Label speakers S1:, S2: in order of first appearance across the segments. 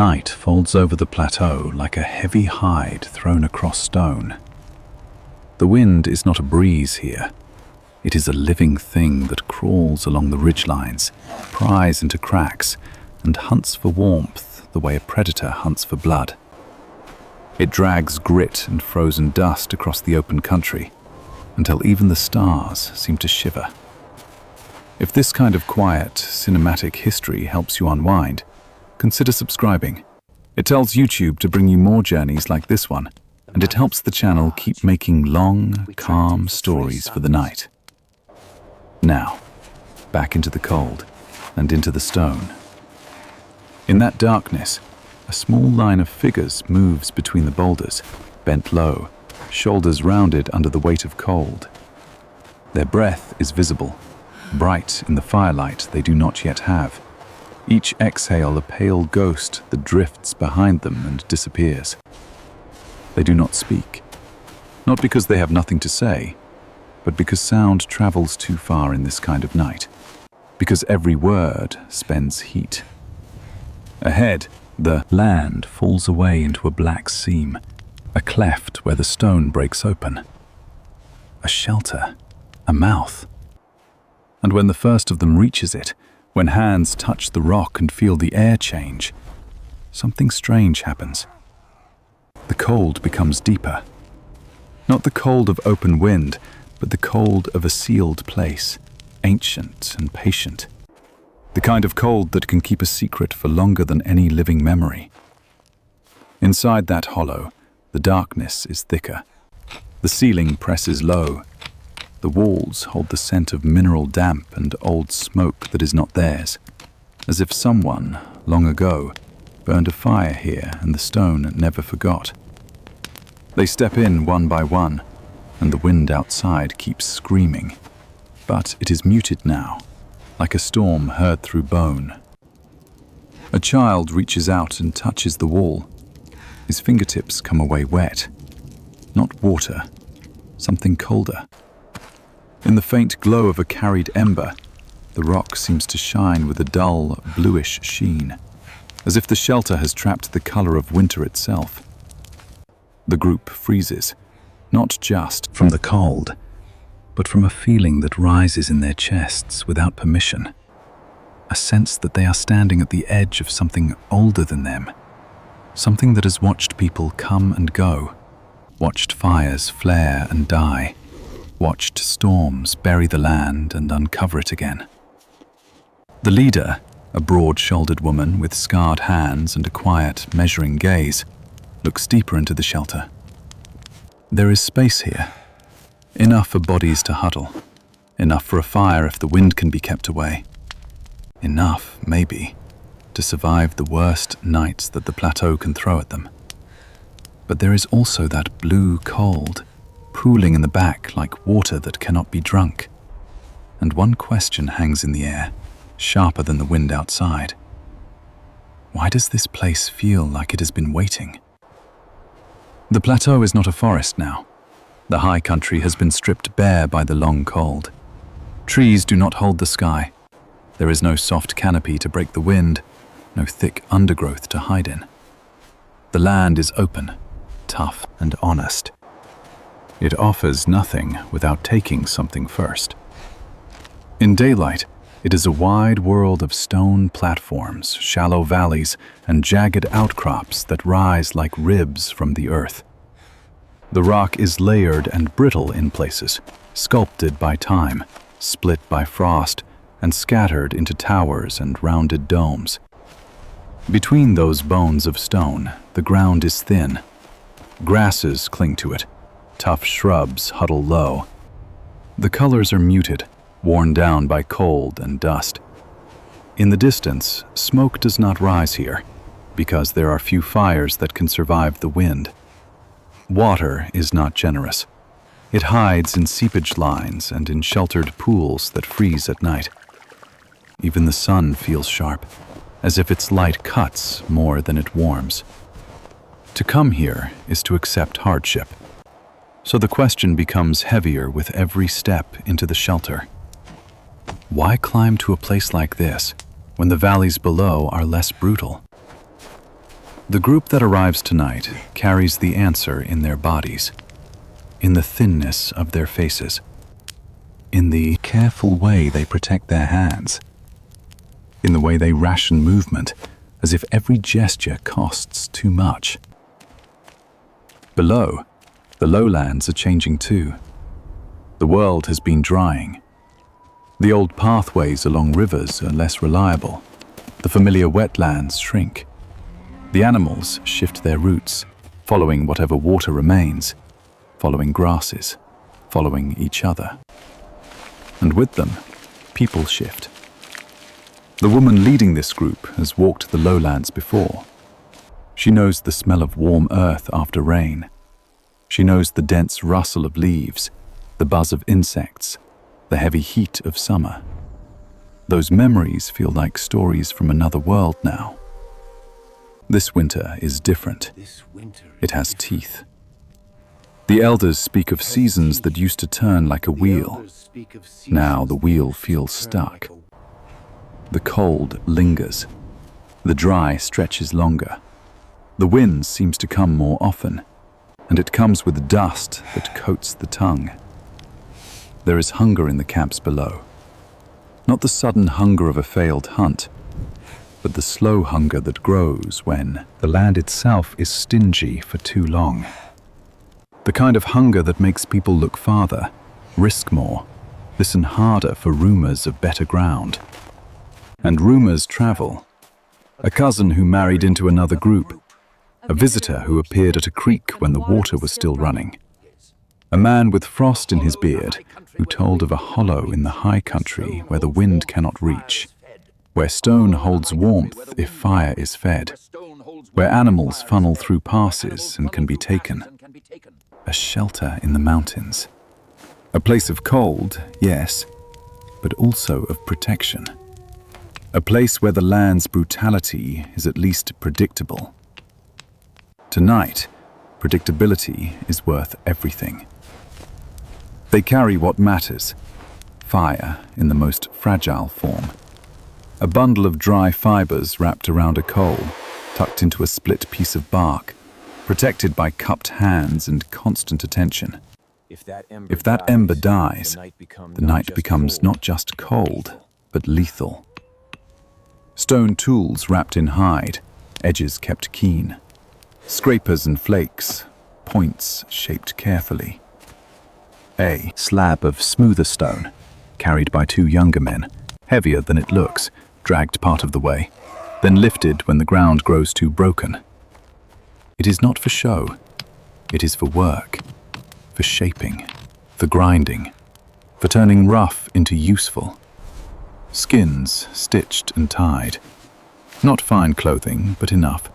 S1: Night folds over the plateau like a heavy hide thrown across stone. The wind is not a breeze here. It is a living thing that crawls along the ridgelines, pries into cracks, and hunts for warmth the way a predator hunts for blood. It drags grit and frozen dust across the open country until even the stars seem to shiver. If this kind of quiet, cinematic history helps you unwind, consider subscribing. It tells YouTube to bring you more journeys like this one, and it helps the channel keep making long, calm stories for the night. Now, back into the cold and into the stone. In that darkness, a small line of figures moves between the boulders, bent low, shoulders rounded under the weight of cold. Their breath is visible, bright in the firelight they do not yet have. Each exhale a pale ghost that drifts behind them and disappears. They do not speak, not because they have nothing to say, but because sound travels too far in this kind of night, because every word spends heat. Ahead, the land falls away into a black seam, a cleft where the stone breaks open. A shelter, a mouth. And when the first of them reaches it, when hands touch the rock and feel the air change, something strange happens. The cold becomes deeper. Not the cold of open wind, but the cold of a sealed place, ancient and patient. The kind of cold that can keep a secret for longer than any living memory. Inside that hollow, the darkness is thicker. The ceiling presses low. The walls hold the scent of mineral damp and old smoke that is not theirs, as if someone, long ago, burned a fire here and the stone never forgot. They step in one by one, and the wind outside keeps screaming, but it is muted now, like a storm heard through bone. A child reaches out and touches the wall. His fingertips come away wet. Not water, something colder. In the faint glow of a carried ember, the rock seems to shine with a dull, bluish sheen, as if the shelter has trapped the color of winter itself. The group freezes, not just from the cold, but from a feeling that rises in their chests without permission. A sense that they are standing at the edge of something older than them, something that has watched people come and go, watched fires flare and die, watched storms bury the land and uncover it again. The leader, a broad-shouldered woman with scarred hands and a quiet, measuring gaze, looks deeper into the shelter. There is space here, enough for bodies to huddle, enough for a fire if the wind can be kept away, enough, maybe, to survive the worst nights that the plateau can throw at them. But there is also that blue cold, pooling in the back like water that cannot be drunk. And one question hangs in the air, sharper than the wind outside. Why does this place feel like it has been waiting? The plateau is not a forest now. The high country has been stripped bare by the long cold. Trees do not hold the sky. There is no soft canopy to break the wind, no thick undergrowth to hide in. The land is open, tough and honest. It offers nothing without taking something first. In daylight, it is a wide world of stone platforms, shallow valleys, and jagged outcrops that rise like ribs from the earth. The rock is layered and brittle in places, sculpted by time, split by frost, and scattered into towers and rounded domes. Between those bones of stone, the ground is thin. Grasses cling to it. Tough shrubs huddle low. The colors are muted, worn down by cold and dust. In the distance, smoke does not rise here, because there are few fires that can survive the wind. Water is not generous. It hides in seepage lines and in sheltered pools that freeze at night. Even the sun feels sharp, as if its light cuts more than it warms. To come here is to accept hardship. So the question becomes heavier with every step into the shelter. Why climb to a place like this when the valleys below are less brutal? The group that arrives tonight carries the answer in their bodies, in the thinness of their faces, in the careful way they protect their hands, in the way they ration movement as if every gesture costs too much. Below, the lowlands are changing too. The world has been drying. The old pathways along rivers are less reliable. The familiar wetlands shrink. The animals shift their routes, following whatever water remains, following grasses, following each other. And with them, people shift. The woman leading this group has walked the lowlands before. She knows the smell of warm earth after rain. She knows the dense rustle of leaves, the buzz of insects, the heavy heat of summer. Those memories feel like stories from another world now. This winter is different. It has teeth. The elders speak of seasons that used to turn like a wheel. Now the wheel feels stuck. The cold lingers. The dry stretches longer. The wind seems to come more often, and it comes with dust that coats the tongue. There is hunger in the camps below. Not the sudden hunger of a failed hunt, but the slow hunger that grows when the land itself is stingy for too long. The kind of hunger that makes people look farther, risk more, listen harder for rumors of better ground. And rumors travel. A cousin who married into another group. A visitor who appeared at a creek when the water was still running. A man with frost in his beard who told of a hollow in the high country where the wind cannot reach, where stone holds warmth if fire is fed, where animals funnel through passes and can be taken. A shelter in the mountains. A place of cold, yes, but also of protection. A place where the land's brutality is at least predictable. Tonight, predictability is worth everything. They carry what matters, fire in the most fragile form. A bundle of dry fibers wrapped around a coal, tucked into a split piece of bark, protected by cupped hands and constant attention. If that ember dies, the night becomes not just cold, but lethal. Stone tools wrapped in hide, edges kept keen. Scrapers and flakes, points shaped carefully. A slab of smoother stone, carried by two younger men, heavier than it looks, dragged part of the way, then lifted when the ground grows too broken. It is not for show. It is for work, for shaping, for grinding, for turning rough into useful. Skins stitched and tied. Not fine clothing, but enough.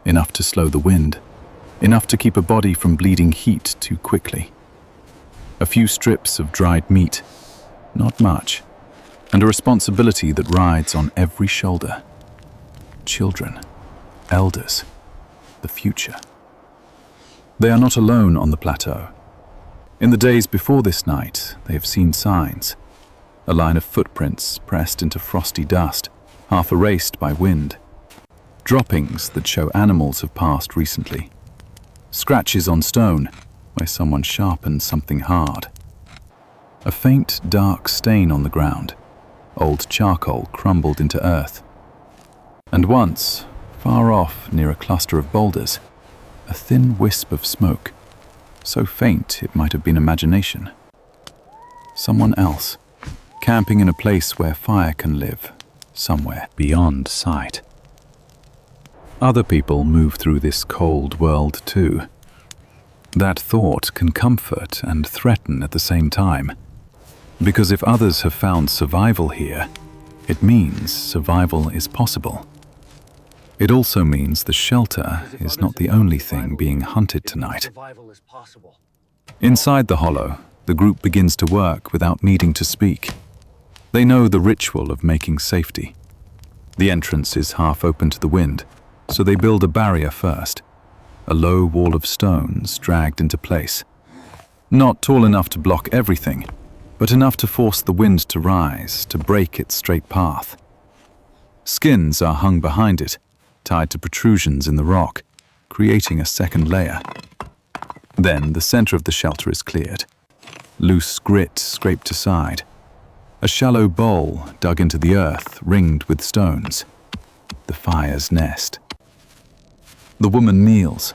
S1: Enough to slow the wind. Enough to keep a body from bleeding heat too quickly. A few strips of dried meat. Not much. And a responsibility that rides on every shoulder. Children. Elders. The future. They are not alone on the plateau. In the days before this night, they have seen signs. A line of footprints pressed into frosty dust, half erased by wind. Droppings that show animals have passed recently. Scratches on stone, where someone sharpened something hard. A faint, dark stain on the ground. Old charcoal crumbled into earth. And once, far off near a cluster of boulders, a thin wisp of smoke, so faint it might have been imagination. Someone else, camping in a place where fire can live, somewhere beyond sight. Other people move through this cold world too. That thought can comfort and threaten at the same time, because if others have found survival here, it means survival is possible. It also means the shelter is not the only thing being hunted tonight. Inside the hollow, the group begins to work without needing to speak. They know the ritual of making safety. The entrance is half open to the wind, so they build a barrier first, a low wall of stones dragged into place. Not tall enough to block everything, but enough to force the wind to rise, to break its straight path. Skins are hung behind it, tied to protrusions in the rock, creating a second layer. Then the center of the shelter is cleared. Loose grit scraped aside. A shallow bowl dug into the earth, ringed with stones. The fire's nest. The woman kneels,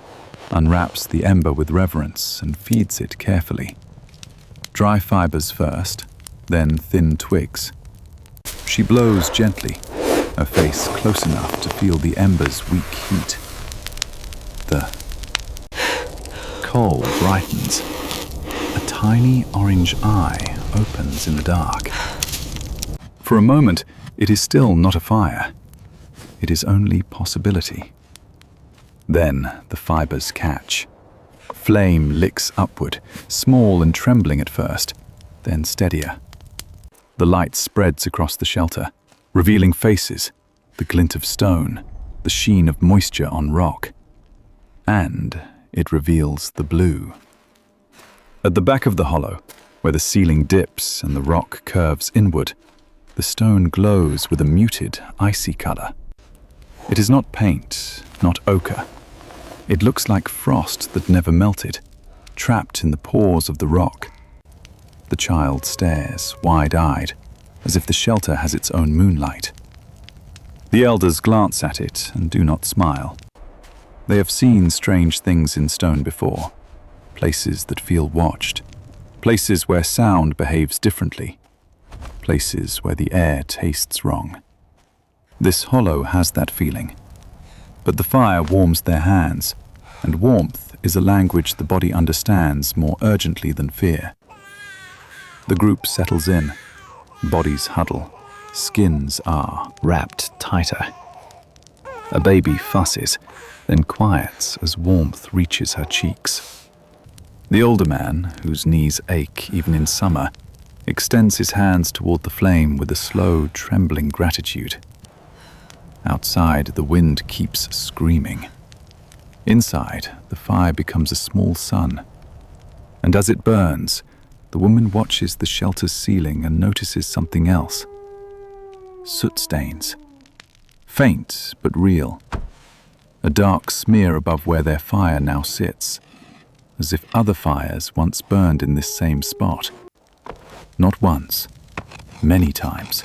S1: unwraps the ember with reverence, and feeds it carefully. Dry fibers first, then thin twigs. She blows gently, her face close enough to feel the ember's weak heat. The coal brightens. A tiny orange eye opens in the dark. For a moment, it is still not a fire. It is only possibility. Then the fibers catch. Flame licks upward, small and trembling at first, then steadier. The light spreads across the shelter, revealing faces, the glint of stone, the sheen of moisture on rock. And it reveals the blue. At the back of the hollow, where the ceiling dips and the rock curves inward, the stone glows with a muted, icy color. It is not paint, not ochre. It looks like frost that never melted, trapped in the pores of the rock. The child stares, wide-eyed, as if the shelter has its own moonlight. The elders glance at it and do not smile. They have seen strange things in stone before, places that feel watched, places where sound behaves differently, places where the air tastes wrong. This hollow has that feeling. But the fire warms their hands, and warmth is a language the body understands more urgently than fear. The group settles in, bodies huddle, skins are wrapped tighter. A baby fusses, then quiets as warmth reaches her cheeks. The older man, whose knees ache even in summer, extends his hands toward the flame with a slow, trembling gratitude. Outside, the wind keeps screaming. Inside, the fire becomes a small sun. And as it burns, the woman watches the shelter's ceiling and notices something else. Soot stains. Faint, but real. A dark smear above where their fire now sits, as if other fires once burned in this same spot. Not once, many times.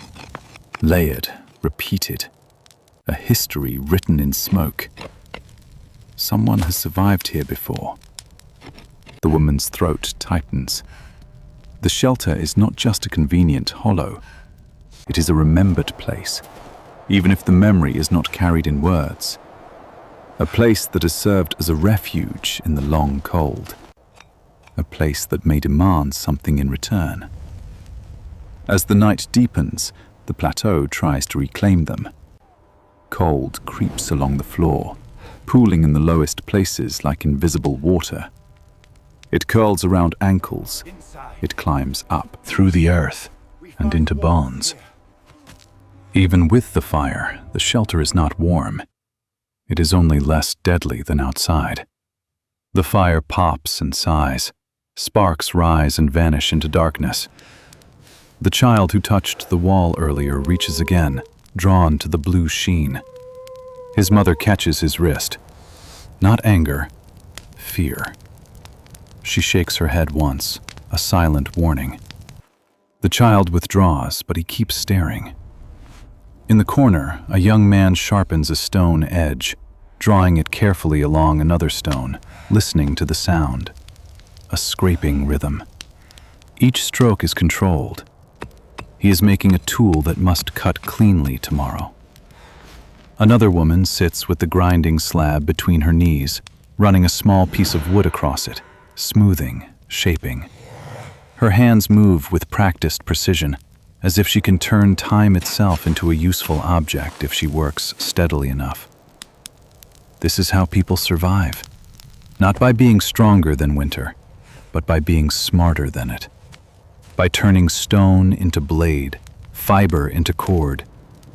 S1: Layered, repeated. A history written in smoke. Someone has survived here before. The woman's throat tightens. The shelter is not just a convenient hollow. It is a remembered place, even if the memory is not carried in words. A place that has served as a refuge in the long cold. A place that may demand something in return. As the night deepens, the plateau tries to reclaim them. Cold creeps along the floor, pooling in the lowest places like invisible water. It curls around ankles. It climbs up through the earth and into bones. Even with the fire, the shelter is not warm. It is only less deadly than outside. The fire pops and sighs. Sparks rise and vanish into darkness. The child who touched the wall earlier reaches again, drawn to the blue sheen. His mother catches his wrist. Not anger, fear. She shakes her head once, a silent warning. The child withdraws, but he keeps staring. In the corner, a young man sharpens a stone edge, drawing it carefully along another stone, listening to the sound. A scraping rhythm. Each stroke is controlled. He is making a tool that must cut cleanly tomorrow. Another woman sits with the grinding slab between her knees, running a small piece of wood across it, smoothing, shaping. Her hands move with practiced precision, as if she can turn time itself into a useful object if she works steadily enough. This is how people survive, not by being stronger than winter, but by being smarter than it. By turning stone into blade, fiber into cord,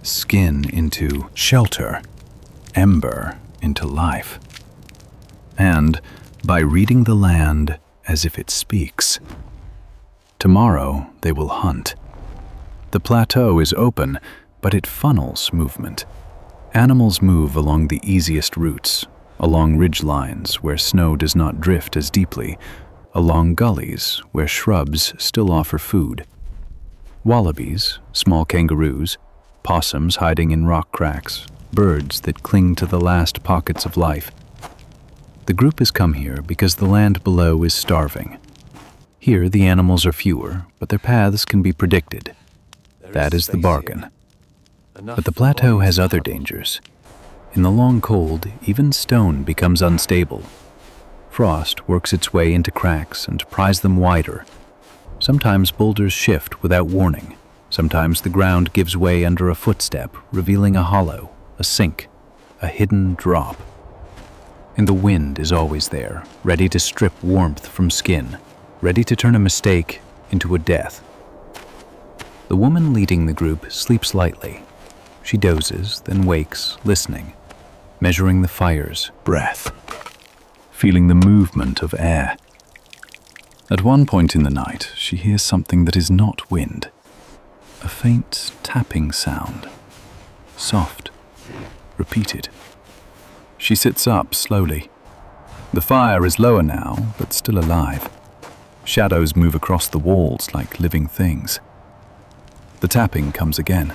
S1: skin into shelter, ember into life. And by reading the land as if it speaks. Tomorrow they will hunt. The plateau is open, but it funnels movement. Animals move along the easiest routes, along ridge lines where snow does not drift as deeply, along gullies where shrubs still offer food. Wallabies, small kangaroos, possums hiding in rock cracks, birds that cling to the last pockets of life. The group has come here because the land below is starving. Here the animals are fewer, but their paths can be predicted. That is the bargain. But the plateau has other dangers. In the long cold, even stone becomes unstable. Frost works its way into cracks and pries them wider. Sometimes boulders shift without warning. Sometimes the ground gives way under a footstep, revealing a hollow, a sink, a hidden drop. And the wind is always there, ready to strip warmth from skin, ready to turn a mistake into a death. The woman leading the group sleeps lightly. She dozes, then wakes, listening, measuring the fire's breath, feeling the movement of air. At one point in the night, she hears something that is not wind, a faint tapping sound, soft, repeated. She sits up slowly. The fire is lower now, but still alive. Shadows move across the walls like living things. The tapping comes again,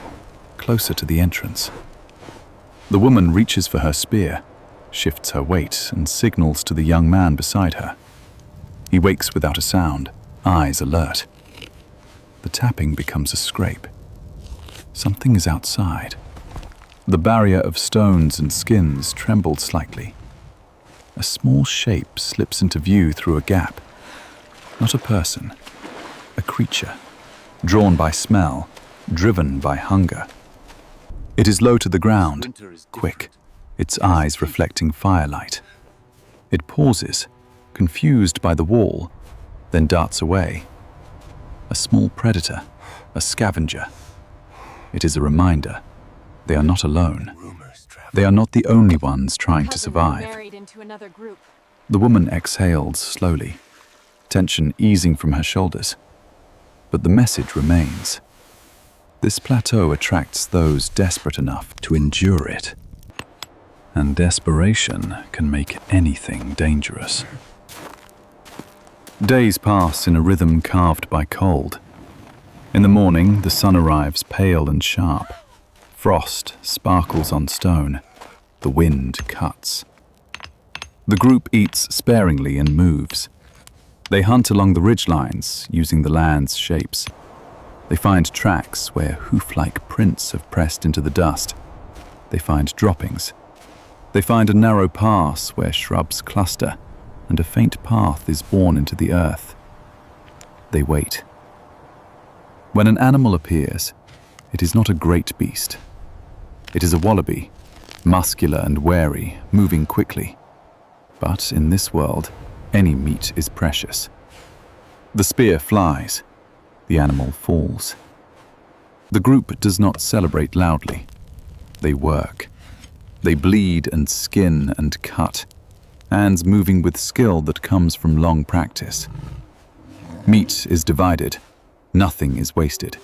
S1: closer to the entrance. The woman reaches for her spear, shifts her weight, and signals to the young man beside her. He wakes without a sound, eyes alert. The tapping becomes a scrape. Something is outside. The barrier of stones and skins trembled slightly. A small shape slips into view through a gap. Not a person, a creature, drawn by smell, driven by hunger. It is low to the ground, quick, its eyes reflecting firelight. It pauses, confused by the wall, then darts away. A small predator, a scavenger. It is a reminder. They are not alone. They are not the only ones trying to survive. The woman exhales slowly, tension easing from her shoulders. But the message remains. This plateau attracts those desperate enough to endure it. And desperation can make anything dangerous. Days pass in a rhythm carved by cold. In the morning, the sun arrives pale and sharp. Frost sparkles on stone. The wind cuts. The group eats sparingly and moves. They hunt along the ridgelines, using the land's shapes. They find tracks where hoof-like prints have pressed into the dust. They find droppings. They find a narrow pass where shrubs cluster, and a faint path is borne into the earth. They wait. When an animal appears, it is not a great beast. It is a wallaby, muscular and wary, moving quickly. But in this world, any meat is precious. The spear flies. The animal falls. The group does not celebrate loudly. They work. They bleed and skin and cut, hands moving with skill that comes from long practice. Meat is divided. Nothing is wasted.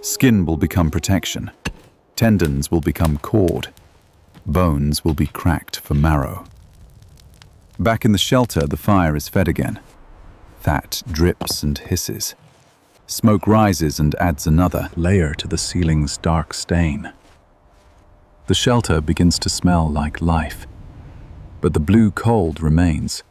S1: Skin will become protection. Tendons will become cord. Bones will be cracked for marrow. Back in the shelter, the fire is fed again. Fat drips and hisses. Smoke rises and adds another layer to the ceiling's dark stain. The shelter begins to smell like life, but the blue cold remains.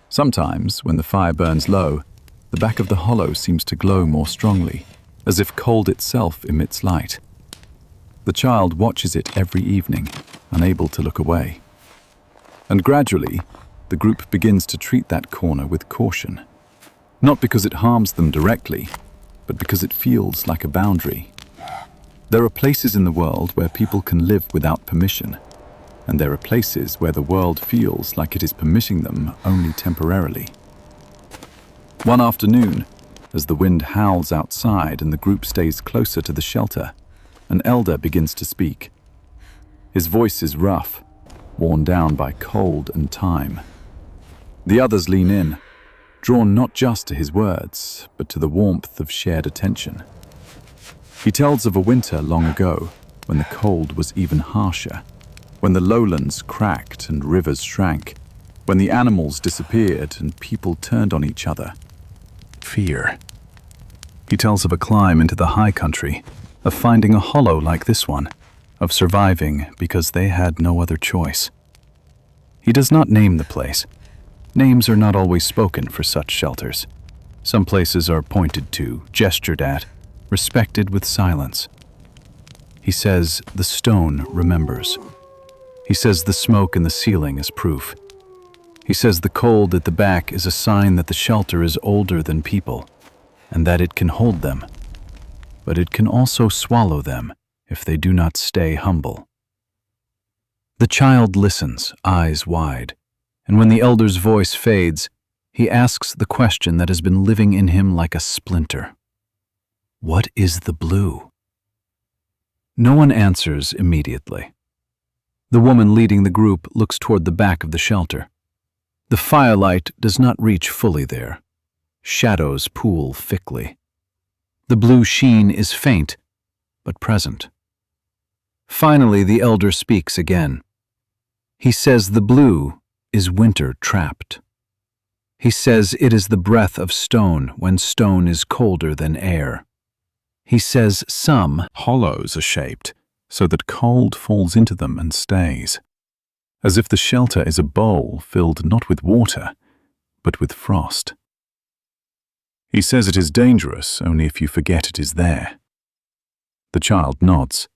S1: Sometimes, when the fire burns low, the back of the hollow seems to glow more strongly, as if cold itself emits light. The child watches it every evening, unable to look away. And gradually, the group begins to treat that corner with caution. Not because it harms them directly, but because it feels like a boundary. There are places in the world where people can live without permission, and there are places where the world feels like it is permitting them only temporarily. One afternoon, as the wind howls outside and the group stays closer to the shelter, an elder begins to speak. His voice is rough, worn down by cold and time. The others lean in, drawn not just to his words, but to the warmth of shared attention. He tells of a winter long ago, when the cold was even harsher, when the lowlands cracked and rivers shrank, when the animals disappeared and people turned on each other. Fear. He tells of a climb into the high country, of finding a hollow like this one, of surviving because they had no other choice. He does not name the place. Names are not always spoken for such shelters. Some places are pointed to, gestured at, respected with silence. He says the stone remembers. He says the smoke in the ceiling is proof. He says the cold at the back is a sign that the shelter is older than people, and that it can hold them. But it can also swallow them if they do not stay humble. The child listens, eyes wide, and when the elder's voice fades, he asks the question that has been living in him like a splinter. What is the blue? No one answers immediately. The woman leading the group looks toward the back of the shelter. The firelight does not reach fully there. Shadows pool thickly. The blue sheen is faint, but present. Finally, the elder speaks again. He says the blue is winter trapped. He says it is the breath of stone when stone is colder than air. He says some hollows are shaped so that cold falls into them and stays, as if the shelter is a bowl filled not with water, but with frost. He says it is dangerous only if you forget it is there. The child nods,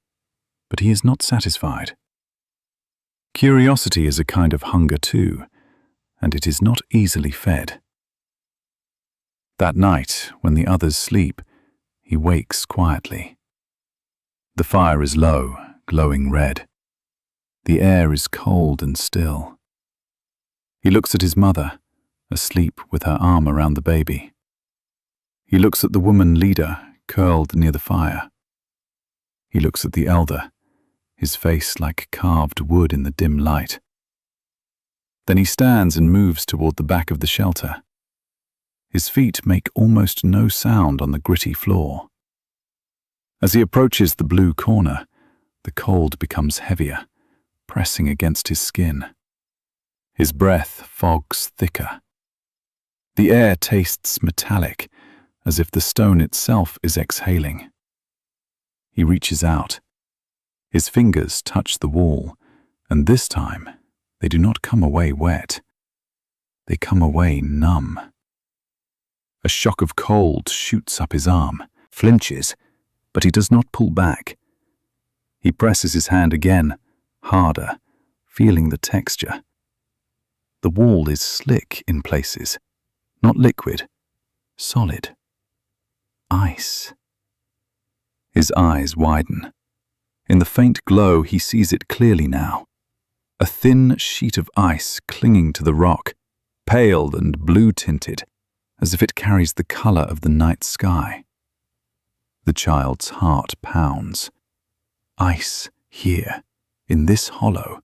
S1: but he is not satisfied. Curiosity is a kind of hunger too, and it is not easily fed. That night, when the others sleep, he wakes quietly. The fire is low, glowing red. The air is cold and still. He looks at his mother, asleep with her arm around the baby. He looks at the woman leader, curled near the fire. He looks at the elder, his face like carved wood in the dim light. Then he stands and moves toward the back of the shelter. His feet make almost no sound on the gritty floor. As he approaches the blue corner, the cold becomes heavier, pressing against his skin. His breath fogs thicker. The air tastes metallic, as if the stone itself is exhaling. He reaches out. His fingers touch the wall, and this time they do not come away wet. They come away numb. A shock of cold shoots up his arm, flinches, but he does not pull back. He presses his hand again, harder, feeling the texture. The wall is slick in places, not liquid, solid. Ice. His eyes widen. In the faint glow, he sees it clearly now. A thin sheet of ice clinging to the rock, pale and blue-tinted, as if it carries the color of the night sky. The child's heart pounds. Ice here, in this hollow.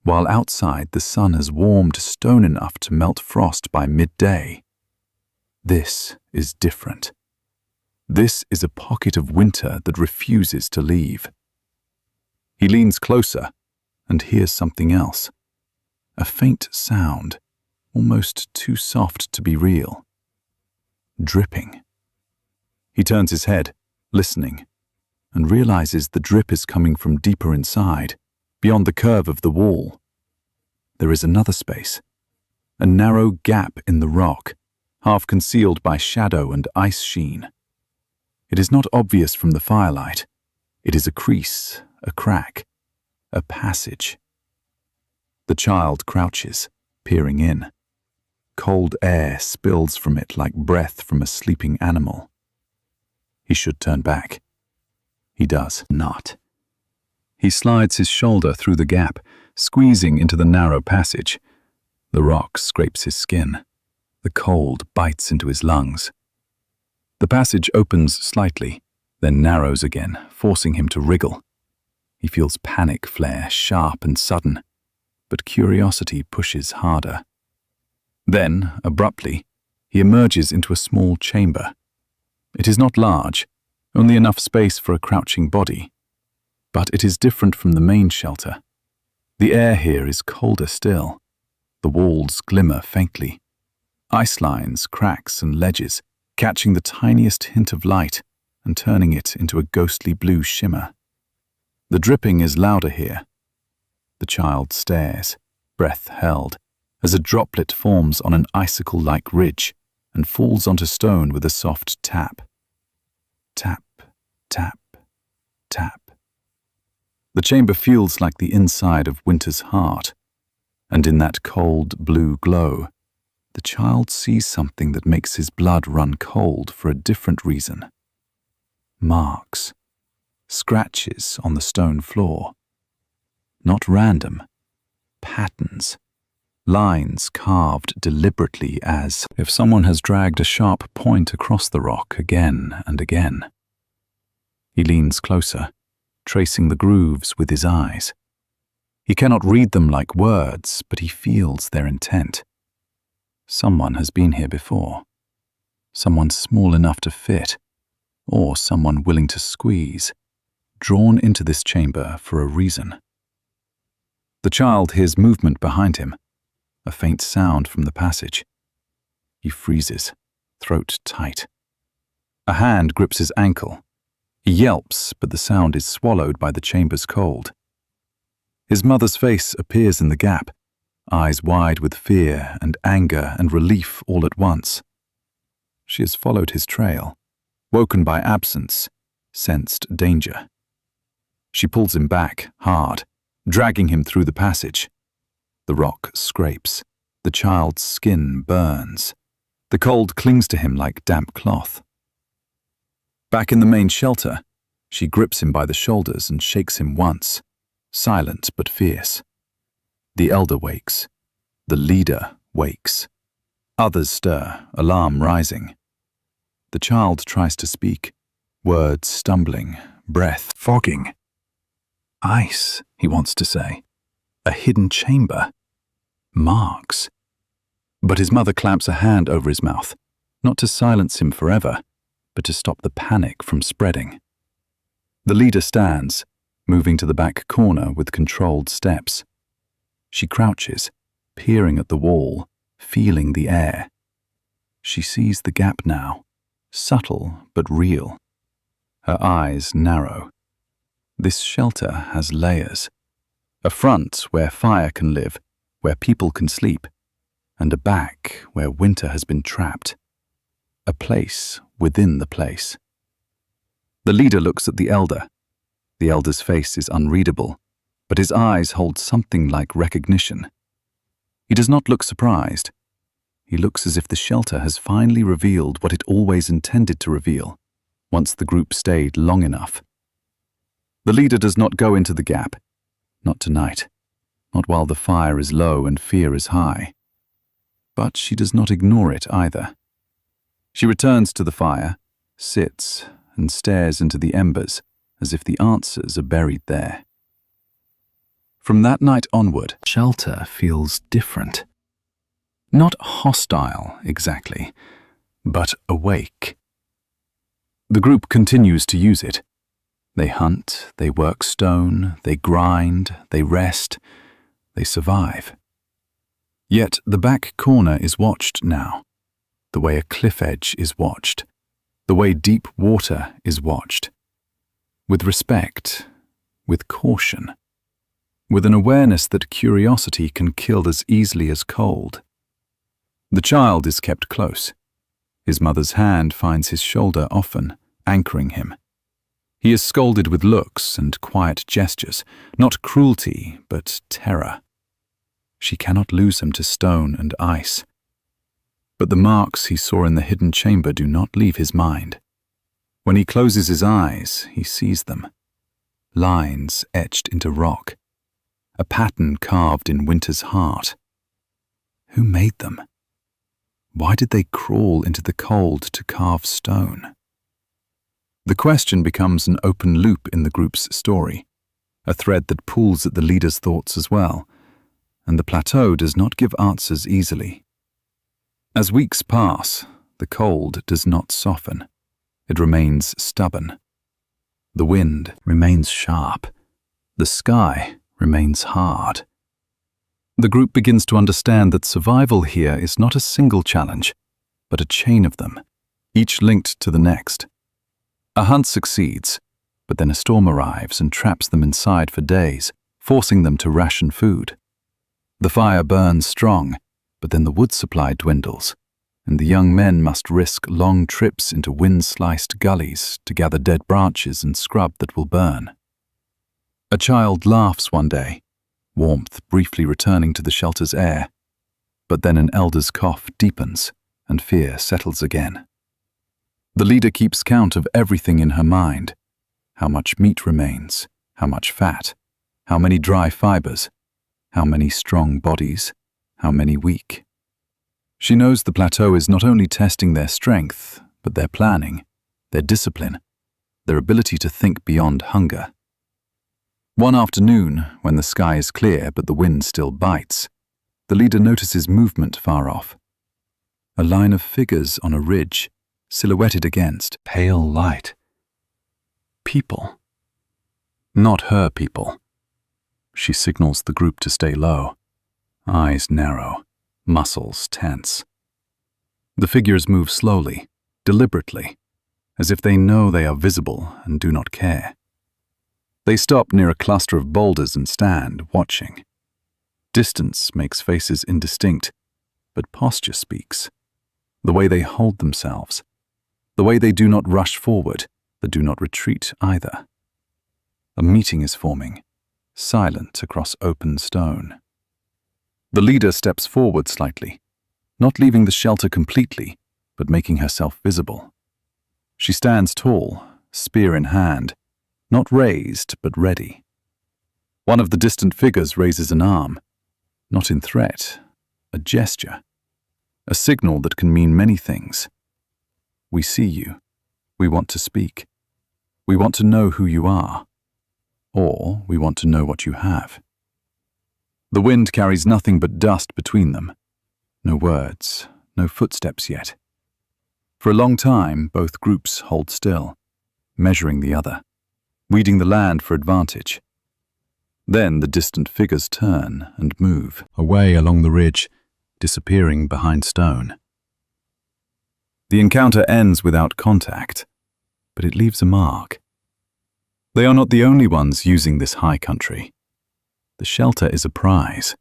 S1: While outside the sun has warmed stone enough to melt frost by midday. This is different. This is a pocket of winter that refuses to leave. He leans closer and hears something else. A faint sound, almost too soft to be real. Dripping. He turns his head, listening, and realizes the drip is coming from deeper inside, beyond the curve of the wall. There is another space, a narrow gap in the rock, half concealed by shadow and ice sheen. It is not obvious from the firelight. It is a crease, a crack, a passage. The child crouches, peering in. Cold air spills from it like breath from a sleeping animal. He should turn back. He does not. He slides his shoulder through the gap, squeezing into the narrow passage. The rock scrapes his skin. The cold bites into his lungs. The passage opens slightly, then narrows again, forcing him to wriggle. He feels panic flare, sharp and sudden, but curiosity pushes harder. Then, abruptly, he emerges into a small chamber. It is not large, only enough space for a crouching body. But it is different from the main shelter. The air here is colder still. The walls glimmer faintly. Ice lines, cracks, and ledges, catching the tiniest hint of light and turning it into a ghostly blue shimmer. The dripping is louder here. The child stares, breath held, as a droplet forms on an icicle-like ridge and falls onto stone with a soft tap. Tap, tap, tap. The chamber feels like the inside of winter's heart, and in that cold blue glow, the child sees something that makes his blood run cold for a different reason. Marks, scratches on the stone floor. Not random, patterns, lines carved deliberately as if someone has dragged a sharp point across the rock again and again. He leans closer, tracing the grooves with his eyes. He cannot read them like words, but he feels their intent. Someone has been here before. Someone small enough to fit, or someone willing to squeeze, drawn into this chamber for a reason. The child hears movement behind him, a faint sound from the passage. He freezes, throat tight. A hand grips his ankle. He yelps, but the sound is swallowed by the chamber's cold. His mother's face appears in the gap, eyes wide with fear and anger and relief all at once. She has followed his trail, woken by absence, sensed danger. She pulls him back, hard, dragging him through the passage. The rock scrapes. The child's skin burns. The cold clings to him like damp cloth. Back in the main shelter, she grips him by the shoulders and shakes him once, silent but fierce. The elder wakes. The leader wakes. Others stir, alarm rising. The child tries to speak, words stumbling, breath fogging. Ice, he wants to say. A hidden chamber. Marks. But his mother clamps a hand over his mouth, not to silence him forever, but to stop the panic from spreading. The leader stands, moving to the back corner with controlled steps. She crouches, peering at the wall, feeling the air. She sees the gap now, subtle but real. Her eyes narrow. This shelter has layers. A front where fire can live, where people can sleep, and a back where winter has been trapped. A place within the place. The leader looks at the elder. The elder's face is unreadable, but his eyes hold something like recognition. He does not look surprised. He looks as if the shelter has finally revealed what it always intended to reveal, once the group stayed long enough. The leader does not go into the gap. Not tonight. Not while the fire is low and fear is high. But she does not ignore it either. She returns to the fire, sits, and stares into the embers as if the answers are buried there. From that night onward, shelter feels different. Not hostile, exactly, but awake. The group continues to use it. They hunt, they work stone, they grind, they rest, they survive. Yet the back corner is watched now, the way a cliff edge is watched, the way deep water is watched. With respect, with caution, with an awareness that curiosity can kill as easily as cold. The child is kept close. His mother's hand finds his shoulder often, anchoring him. He is scolded with looks and quiet gestures, not cruelty, but terror. She cannot lose him to stone and ice. But the marks he saw in the hidden chamber do not leave his mind. When he closes his eyes, he sees them. Lines etched into rock. A pattern carved in winter's heart. Who made them? Why did they crawl into the cold to carve stone? The question becomes an open loop in the group's story, a thread that pulls at the leader's thoughts as well, and the plateau does not give answers easily. As weeks pass, the cold does not soften. It remains stubborn. The wind remains sharp, The sky remains hard. The group begins to understand that survival here is not a single challenge, but a chain of them, each linked to the next. A hunt succeeds, but then a storm arrives and traps them inside for days, forcing them to ration food. The fire burns strong, but then the wood supply dwindles, and the young men must risk long trips into wind-sliced gullies to gather dead branches and scrub that will burn. A child laughs one day, warmth briefly returning to the shelter's air, but then an elder's cough deepens and fear settles again. The leader keeps count of everything in her mind: how much meat remains, how much fat, how many dry fibers, how many strong bodies, how many weak. She knows the plateau is not only testing their strength, but their planning, their discipline, their ability to think beyond hunger. One afternoon, when the sky is clear but the wind still bites, the leader notices movement far off. A line of figures on a ridge, silhouetted against pale light. People. Not her people. She signals the group to stay low. Eyes narrow, muscles tense. The figures move slowly, deliberately, as if they know they are visible and do not care. They stop near a cluster of boulders and stand, watching. Distance makes faces indistinct, but posture speaks. The way they hold themselves, the way they do not rush forward, but do not retreat either. A meeting is forming, silent across open stone. The leader steps forward slightly, not leaving the shelter completely, but making herself visible. She stands tall, spear in hand, not raised but ready. One of the distant figures raises an arm, not in threat, a gesture, a signal that can mean many things. We see you. We want to speak. We want to know who you are. Or we want to know what you have. The wind carries nothing but dust between them. No words, no footsteps yet. For a long time, both groups hold still, measuring the other, weeding the land for advantage. Then the distant figures turn and move away along the ridge, disappearing behind stone. The encounter ends without contact, but it leaves a mark. They are not the only ones using this high country. The shelter is a prize,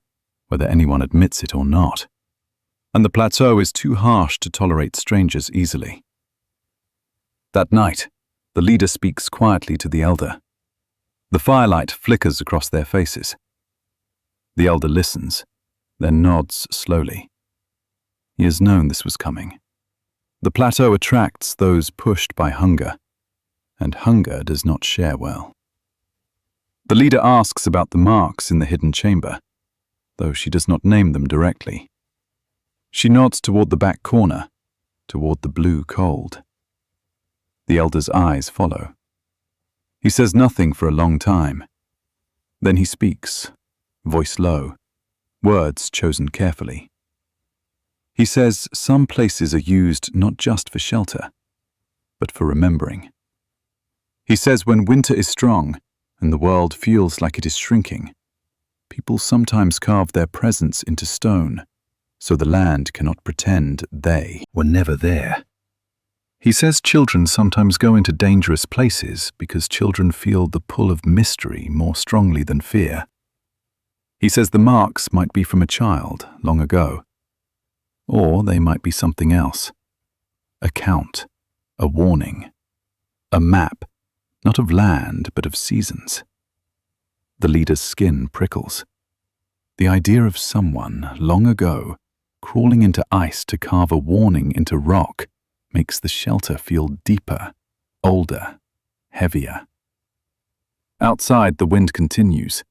S1: whether anyone admits it or not, and the plateau is too harsh to tolerate strangers easily. That night, the leader speaks quietly to the elder. The firelight flickers across their faces. The elder listens, then nods slowly. He has known this was coming. The plateau attracts those pushed by hunger, and hunger does not share well. The leader asks about the marks in the hidden chamber, though she does not name them directly. She nods toward the back corner, toward the blue cold. The elder's eyes follow. He says nothing for a long time. Then he speaks, voice low, words chosen carefully. He says some places are used not just for shelter, but for remembering. He says when winter is strong and the world feels like it is shrinking, people sometimes carve their presence into stone, so the land cannot pretend they were never there. He says children sometimes go into dangerous places because children feel the pull of mystery more strongly than fear. He says the marks might be from a child long ago, or they might be something else. A count, a warning, a map, not of land but of seasons. The leader's skin prickles. The idea of someone, long ago, crawling into ice to carve a warning into rock makes the shelter feel deeper, older, heavier. Outside, the wind continues.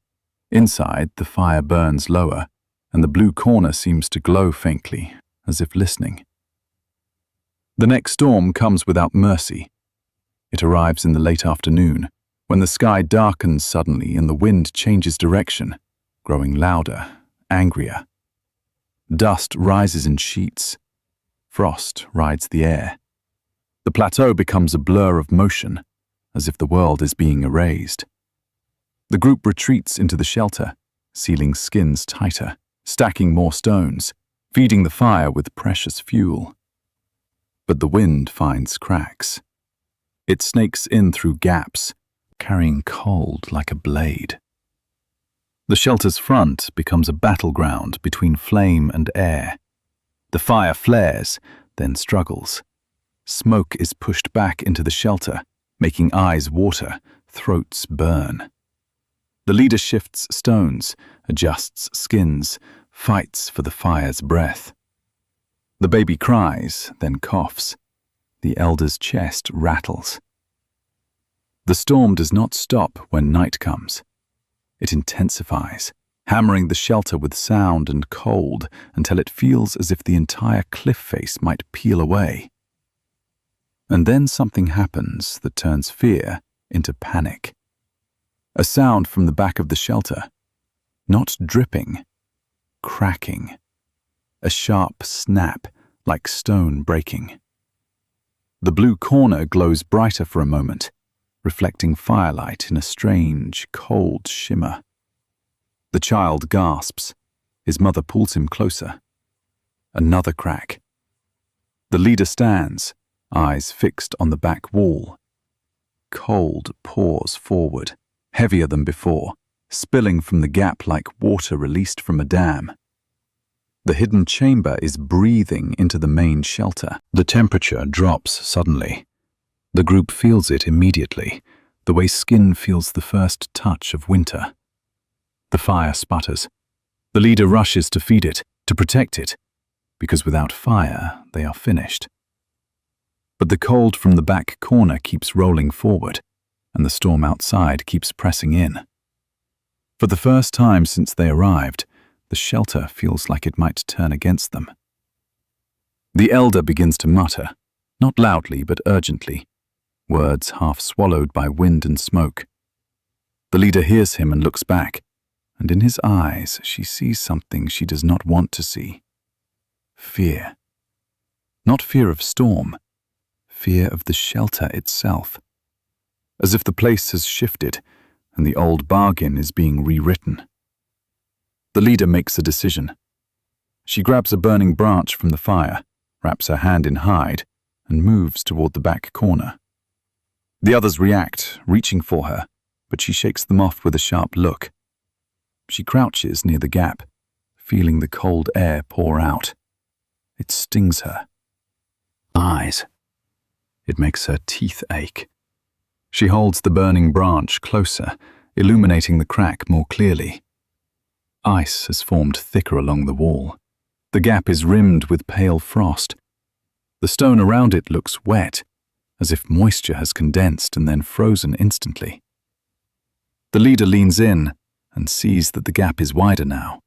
S1: Inside, the fire burns lower, and the blue corner seems to glow faintly, as if listening. The next storm comes without mercy. It arrives in the late afternoon, when the sky darkens suddenly and the wind changes direction, growing louder, angrier. Dust rises in sheets. Frost rides the air. The plateau becomes a blur of motion, as if the world is being erased. The group retreats into the shelter, sealing skins tighter, stacking more stones, feeding the fire with precious fuel. But the wind finds cracks. It snakes in through gaps, carrying cold like a blade. The shelter's front becomes a battleground between flame and air. The fire flares, then struggles. Smoke is pushed back into the shelter, making eyes water, throats burn. The leader shifts stones, adjusts skins, fights for the fire's breath. The baby cries, then coughs. The elder's chest rattles. The storm does not stop when night comes. It intensifies, hammering the shelter with sound and cold until it feels as if the entire cliff face might peel away. And then something happens that turns fear into panic. A sound from the back of the shelter. Not dripping, cracking. A sharp snap, like stone breaking. The blue corner glows brighter for a moment, reflecting firelight in a strange, cold shimmer. The child gasps. His mother pulls him closer. Another crack. The leader stands, eyes fixed on the back wall. Cold pours forward, heavier than before, spilling from the gap like water released from a dam. The hidden chamber is breathing into the main shelter. The temperature drops suddenly. The group feels it immediately, the way skin feels the first touch of winter. The fire sputters. The leader rushes to feed it, to protect it, because without fire, they are finished. But the cold from the back corner keeps rolling forward, and the storm outside keeps pressing in. For the first time since they arrived, the shelter feels like it might turn against them. The elder begins to mutter, not loudly but urgently, words half swallowed by wind and smoke. The leader hears him and looks back, and in his eyes she sees something she does not want to see. Fear. Not fear of storm, fear of the shelter itself. As if the place has shifted and the old bargain is being rewritten. The leader makes a decision. She grabs a burning branch from the fire, wraps her hand in hide, and moves toward the back corner. The others react, reaching for her, but she shakes them off with a sharp look. She crouches near the gap, feeling the cold air pour out. It stings her. Eyes. It makes her teeth ache. She holds the burning branch closer, illuminating the crack more clearly. Ice has formed thicker along the wall. The gap is rimmed with pale frost. The stone around it looks wet, as if moisture has condensed and then frozen instantly. The leader leans in and sees that the gap is wider now.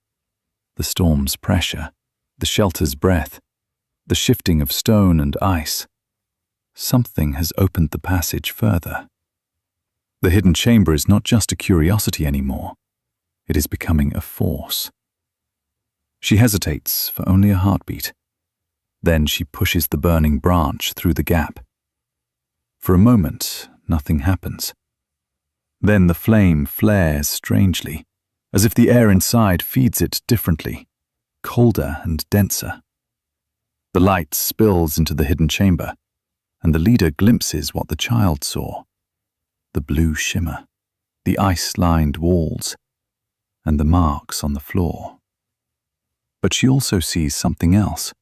S1: The storm's pressure, the shelter's breath, the shifting of stone and ice. Something has opened the passage further. The hidden chamber is not just a curiosity anymore. It is becoming a force. She hesitates for only a heartbeat. Then she pushes the burning branch through the gap. For a moment, nothing happens. Then the flame flares strangely, as if the air inside feeds it differently, colder and denser. The light spills into the hidden chamber, and the leader glimpses what the child saw. The blue shimmer, the ice-lined walls, and the marks on the floor. But she also sees something else.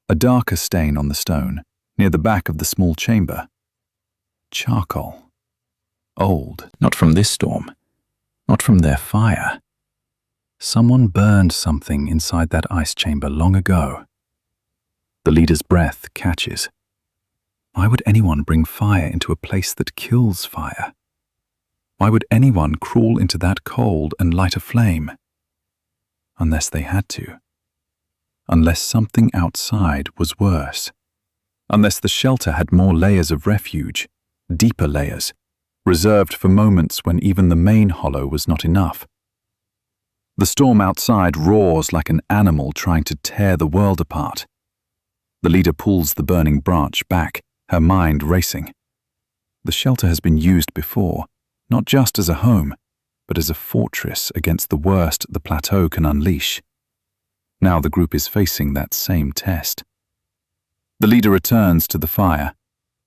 S1: A darker stain on the stone, near the back of the small chamber. Charcoal. Old, not from this storm, not from their fire. Someone burned something inside that ice chamber long ago. The leader's breath catches. Why would anyone bring fire into a place that kills fire? Why would anyone crawl into that cold and light a flame? Unless they had to. Unless something outside was worse. Unless the shelter had more layers of refuge, deeper layers, reserved for moments when even the main hollow was not enough. The storm outside roars like an animal trying to tear the world apart. The leader pulls the burning branch back, her mind racing. The shelter has been used before, not just as a home, but as a fortress against the worst the plateau can unleash. Now the group is facing that same test. The leader returns to the fire,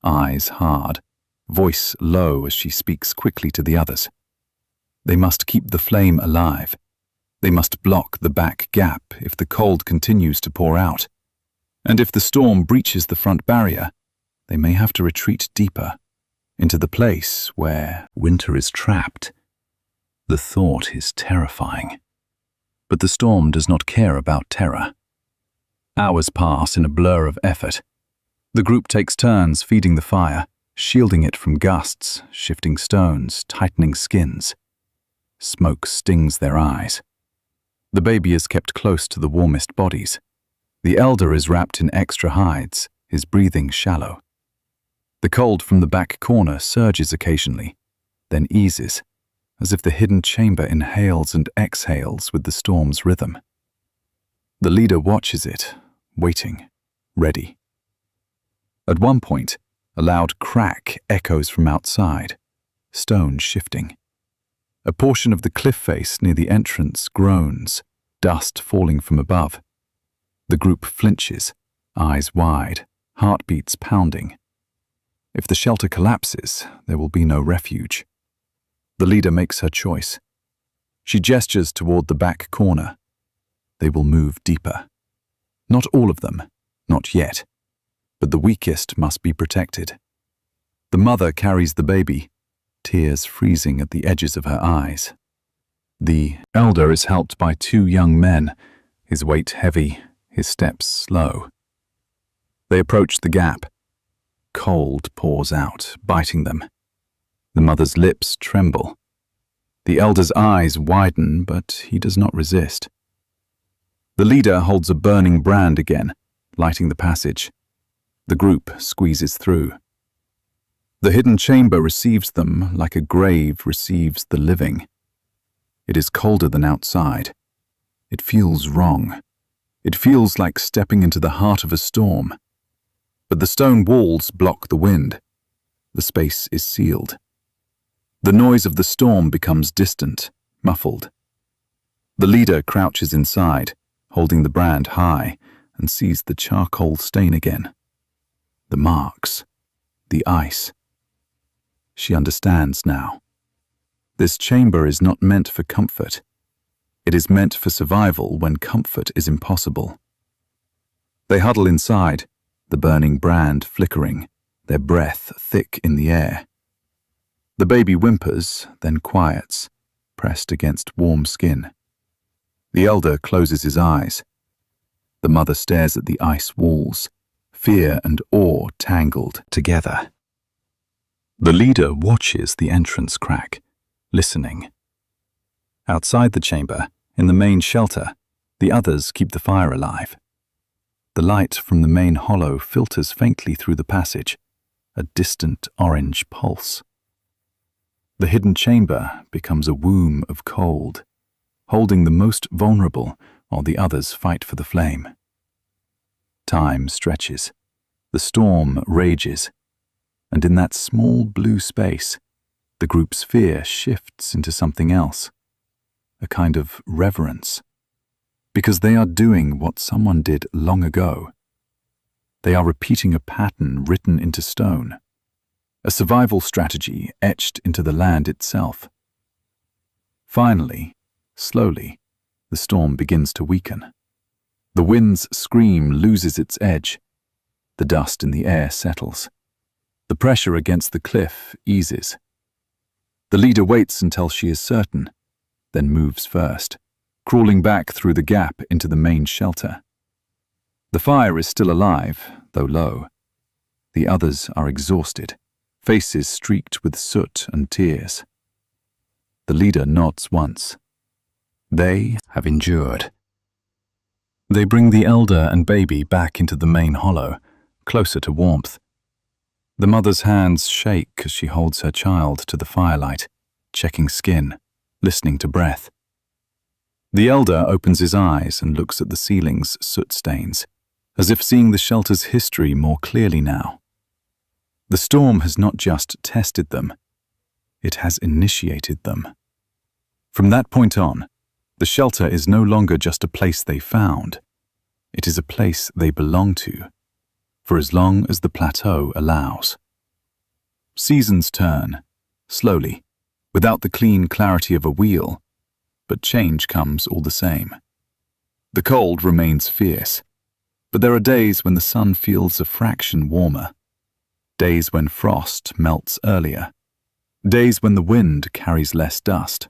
S1: eyes hard, voice low as she speaks quickly to the others. They must keep the flame alive. They must block the back gap if the cold continues to pour out. And if the storm breaches the front barrier, they may have to retreat deeper, into the place where winter is trapped. The thought is terrifying. But the storm does not care about terror. Hours pass in a blur of effort. The group takes turns feeding the fire, shielding it from gusts, shifting stones, tightening skins. Smoke stings their eyes. The baby is kept close to the warmest bodies. The elder is wrapped in extra hides, his breathing shallow. The cold from the back corner surges occasionally, then eases, as if the hidden chamber inhales and exhales with the storm's rhythm. The leader watches it, waiting, ready. At one point, a loud crack echoes from outside, stone shifting. A portion of the cliff face near the entrance groans, dust falling from above. The group flinches, eyes wide, heartbeats pounding. If the shelter collapses, there will be no refuge. The leader makes her choice. She gestures toward the back corner. They will move deeper. Not all of them, not yet, but the weakest must be protected. The mother carries the baby, tears freezing at the edges of her eyes. The elder is helped by two young men, his weight heavy, his steps slow. They approach the gap. Cold pours out, biting them. The mother's lips tremble. The elder's eyes widen, but he does not resist. The leader holds a burning brand again, lighting the passage. The group squeezes through. The hidden chamber receives them like a grave receives the living. It is colder than outside. It feels wrong. It feels like stepping into the heart of a storm. But the stone walls block the wind. The space is sealed. The noise of the storm becomes distant, muffled. The leader crouches inside, holding the brand high, and sees the charcoal stain again. The marks. The ice. She understands now. This chamber is not meant for comfort. It is meant for survival when comfort is impossible. They huddle inside, the burning brand flickering, their breath thick in the air. The baby whimpers, then quiets, pressed against warm skin. The elder closes his eyes. The mother stares at the ice walls, fear and awe tangled together. The leader watches the entrance crack, listening. Outside the chamber, in the main shelter, the others keep the fire alive. The light from the main hollow filters faintly through the passage, a distant orange pulse. The hidden chamber becomes a womb of cold, holding the most vulnerable while the others fight for the flame. Time stretches. The storm rages. And in that small blue space, the group's fear shifts into something else, a kind of reverence, because they are doing what someone did long ago. They are repeating a pattern written into stone, a survival strategy etched into the land itself. Finally, slowly, the storm begins to weaken. The wind's scream loses its edge. The dust in the air settles. The pressure against the cliff eases. The leader waits until she is certain, then moves first, crawling back through the gap into the main shelter. The fire is still alive, though low. The others are exhausted, faces streaked with soot and tears. The leader nods once. They have endured. They bring the elder and baby back into the main hollow, closer to warmth. The mother's hands shake as she holds her child to the firelight, checking skin, listening to breath. The elder opens his eyes and looks at the ceiling's soot stains, as if seeing the shelter's history more clearly now. The storm has not just tested them, it has initiated them. From that point on, the shelter is no longer just a place they found. It is a place they belong to, for as long as the plateau allows. Seasons turn, slowly, without the clean clarity of a wheel, but change comes all the same. The cold remains fierce, but there are days when the sun feels a fraction warmer, days when frost melts earlier, days when the wind carries less dust.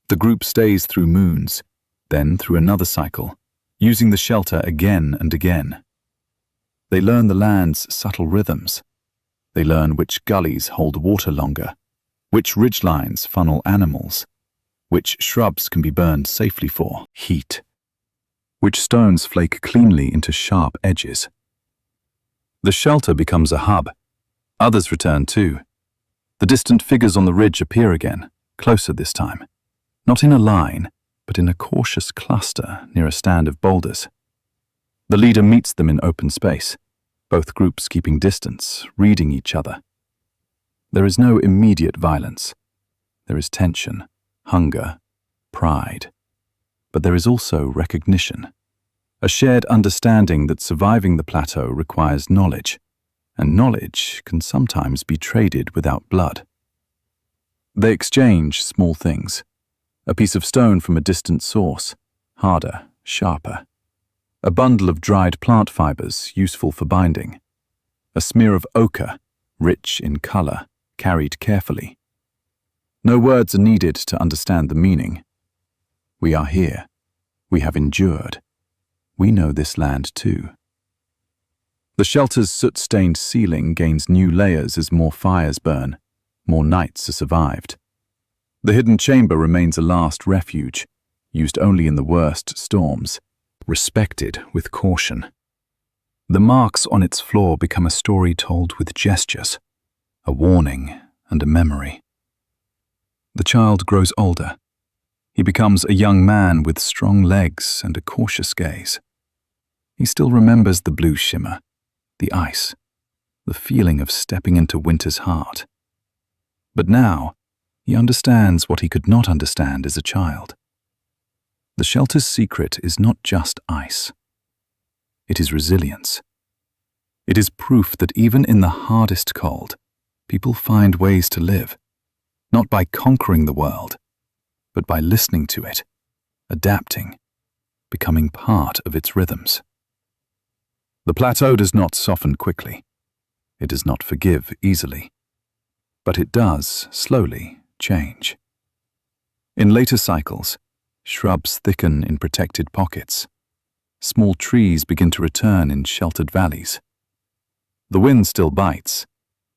S1: The group stays through moons, then through another cycle, using the shelter again and again. They learn the land's subtle rhythms. They learn which gullies hold water longer, which ridgelines funnel animals, which shrubs can be burned safely for heat, which stones flake cleanly into sharp edges. The shelter becomes a hub. Others return too. The distant figures on the ridge appear again, closer this time. Not in a line, but in a cautious cluster near a stand of boulders. The leader meets them in open space, both groups keeping distance, reading each other. There is no immediate violence. There is tension, hunger, pride. But there is also recognition, a shared understanding that surviving the plateau requires knowledge, and knowledge can sometimes be traded without blood. They exchange small things. A piece of stone from a distant source, harder, sharper. A bundle of dried plant fibers, useful for binding. A smear of ochre, rich in color, carried carefully. No words are needed to understand the meaning. We are here. We have endured. We know this land too. The shelter's soot-stained ceiling gains new layers as more fires burn, more nights are survived. The hidden chamber remains a last refuge, used only in the worst storms, respected with caution. The marks on its floor become a story told with gestures, a warning and a memory. The child grows older. He becomes a young man with strong legs and a cautious gaze. He still remembers the blue shimmer, the ice, the feeling of stepping into winter's heart. But now, he understands what he could not understand as a child. The shelter's secret is not just ice. It is resilience. It is proof that even in the hardest cold, people find ways to live, not by conquering the world, but by listening to it, adapting, becoming part of its rhythms. The plateau does not soften quickly. It does not forgive easily. But it does, slowly, change. In later cycles, shrubs thicken in protected pockets. Small trees begin to return in sheltered valleys. The wind still bites,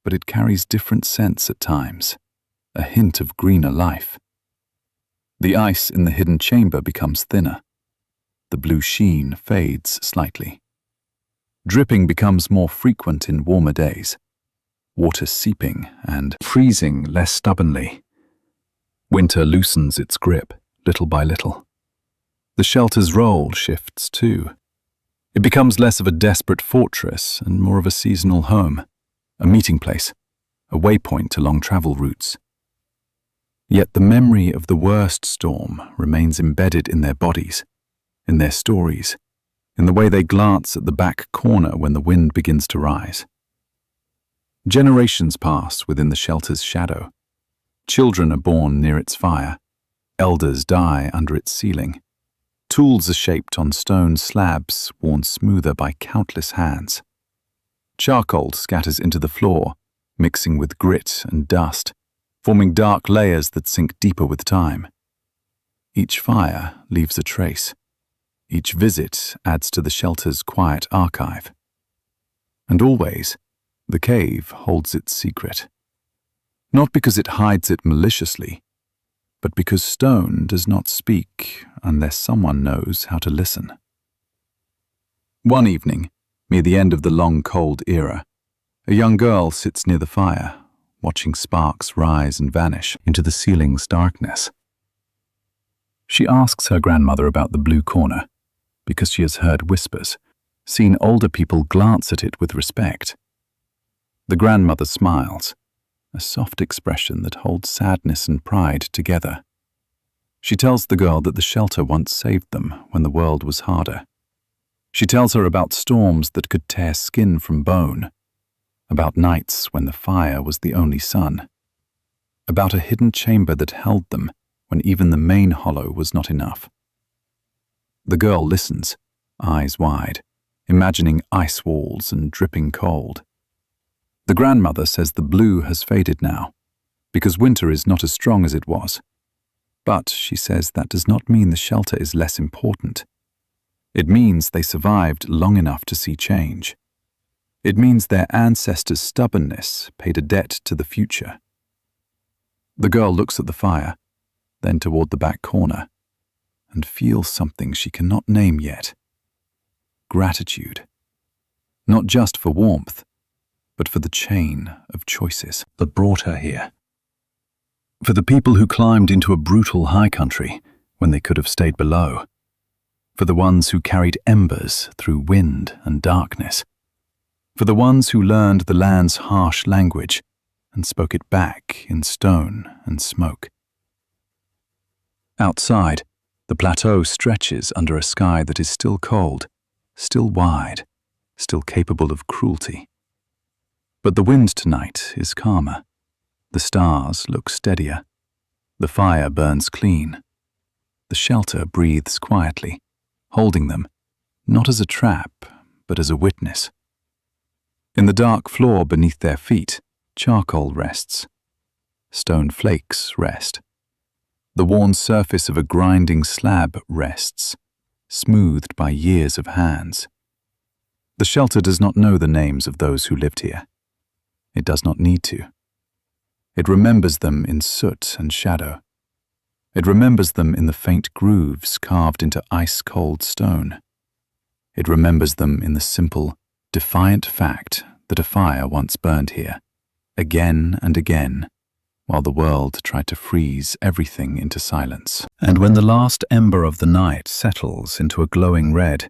S1: but it carries different scents at times, a hint of greener life. The ice in the hidden chamber becomes thinner. The blue sheen fades slightly. Dripping becomes more frequent in warmer days, water seeping and freezing less stubbornly. Winter loosens its grip, little by little. The shelter's role shifts too. It becomes less of a desperate fortress and more of a seasonal home, a meeting place, a waypoint along travel routes. Yet the memory of the worst storm remains embedded in their bodies, in their stories, in the way they glance at the back corner when the wind begins to rise. Generations pass within the shelter's shadow. Children are born near its fire. Elders die under its ceiling. Tools are shaped on stone slabs worn smoother by countless hands. Charcoal scatters into the floor, mixing with grit and dust, forming dark layers that sink deeper with time. Each fire leaves a trace. Each visit adds to the shelter's quiet archive. And always, the cave holds its secret. Not because it hides it maliciously, but because stone does not speak unless someone knows how to listen. One evening, near the end of the long cold era, a young girl sits near the fire, watching sparks rise and vanish into the ceiling's darkness. She asks her grandmother about the blue corner, because she has heard whispers, seen older people glance at it with respect. The grandmother smiles, a soft expression that holds sadness and pride together. She tells the girl that the shelter once saved them when the world was harder. She tells her about storms that could tear skin from bone, about nights when the fire was the only sun, about a hidden chamber that held them when even the main hollow was not enough. The girl listens, eyes wide, imagining ice walls and dripping cold. The grandmother says the blue has faded now, because winter is not as strong as it was. But, she says, that does not mean the shelter is less important. It means they survived long enough to see change. It means their ancestors' stubbornness paid a debt to the future. The girl looks at the fire, then toward the back corner, and feels something she cannot name yet. Gratitude. Not just for warmth, but for the chain of choices that brought her here. For the people who climbed into a brutal high country when they could have stayed below. For the ones who carried embers through wind and darkness. For the ones who learned the land's harsh language and spoke it back in stone and smoke. Outside, the plateau stretches under a sky that is still cold, still wide, still capable of cruelty. But the wind tonight is calmer. The stars look steadier. The fire burns clean. The shelter breathes quietly, holding them, not as a trap, but as a witness. In the dark floor beneath their feet, charcoal rests. Stone flakes rest. The worn surface of a grinding slab rests, smoothed by years of hands. The shelter does not know the names of those who lived here. It does not need to. It remembers them in soot and shadow. It remembers them in the faint grooves carved into ice-cold stone. It remembers them in the simple, defiant fact that a fire once burned here, again and again, while the world tried to freeze everything into silence. And when the last ember of the night settles into a glowing red,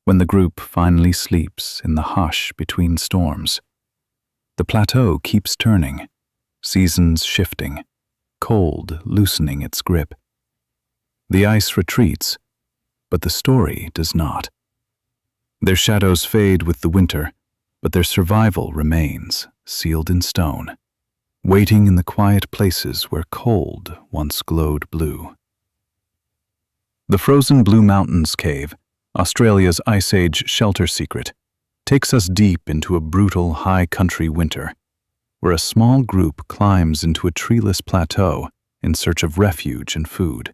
S1: when the group finally sleeps in the hush between storms, the plateau keeps turning, seasons shifting, cold loosening its grip. The ice retreats, but the story does not. Their shadows fade with the winter, but their survival remains, sealed in stone, waiting in the quiet places where cold once glowed blue. The frozen Blue Mountains Cave, Australia's Ice Age shelter secret, takes us deep into a brutal high country winter, where a small group climbs into a treeless plateau in search of refuge and food.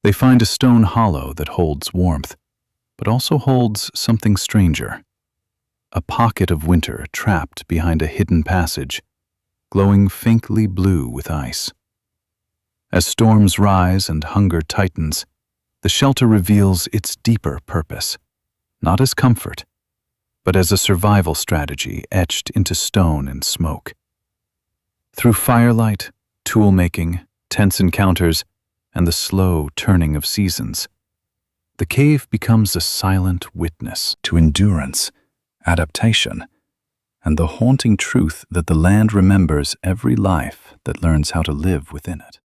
S1: They find a stone hollow that holds warmth, but also holds something stranger. A pocket of winter trapped behind a hidden passage, glowing faintly blue with ice. As storms rise and hunger tightens, the shelter reveals its deeper purpose, not as comfort, but as a survival strategy etched into stone and smoke. Through firelight, tool-making, tense encounters, and the slow turning of seasons, the cave becomes a silent witness to endurance, adaptation, and the haunting truth that the land remembers every life that learns how to live within it.